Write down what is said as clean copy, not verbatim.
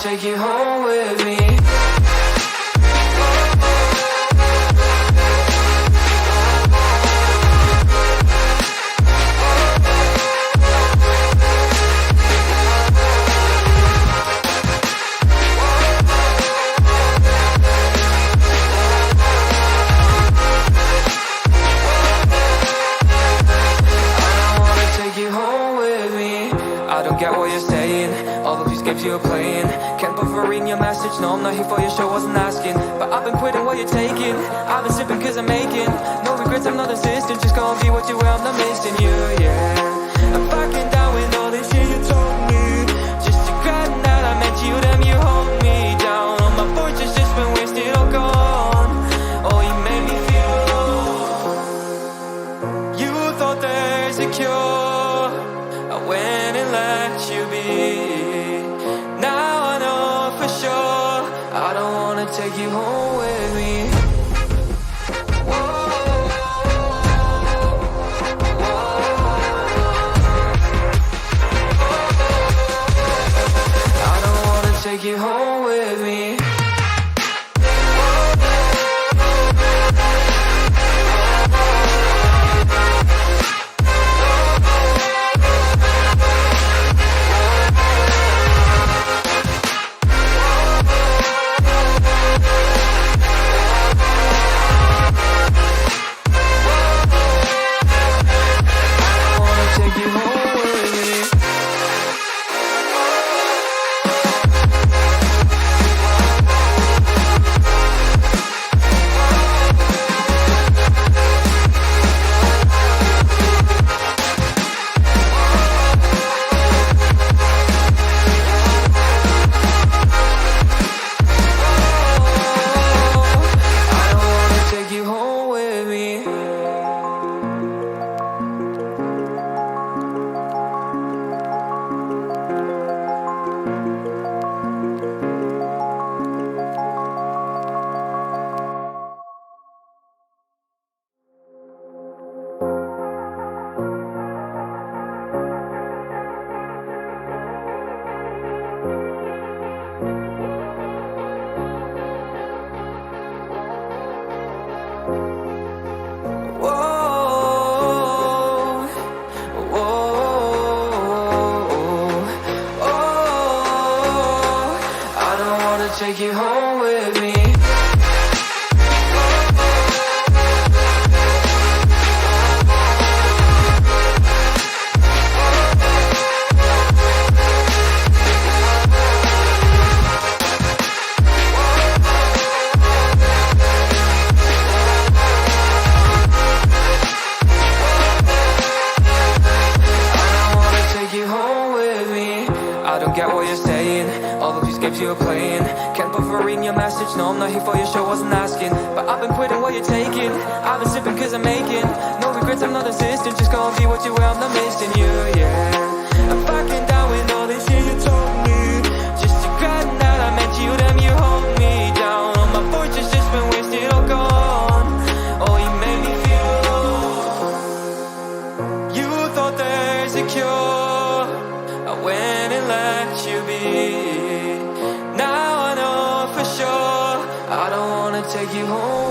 take you home with me. I don't get what you're saying, all of these games you're playing. Can't bother reading your message, no I'm not here for your show, wasn't asking. But I've been quitting what you're taking, I've been sipping cause I'm making no regrets, I'm not insistent, just go and be what you are, I'm not missing you, yeah. I'm fucking down with all this shit you told me, just to regret that I met you, damn you hold me down. All my fortune's just been wasted, all gone. Oh, you made me feel low. You thought there's a cure, I went and let you be. Now I know for sure I don't wanna take you home with me. I don't wanna take you home with me. Take you home with me. I don't get what you're saying, all of these games you're playing. Can't bother reading your message, no I'm not here for your show, wasn't asking. But I've been quitting what you're taking, I've been sipping cause I'm making no regrets, I'm not insistent, just go and be what you are, I'm not missing you, yeah. I'm fucking down with all this shit you told me, just to regret that I met you, damn you hold me down. All my fortune's just been wasted, all gone. Oh, you made me feel low. You thought there's a cure, I went and let you be. Now I know for sure I don't wanna take you home.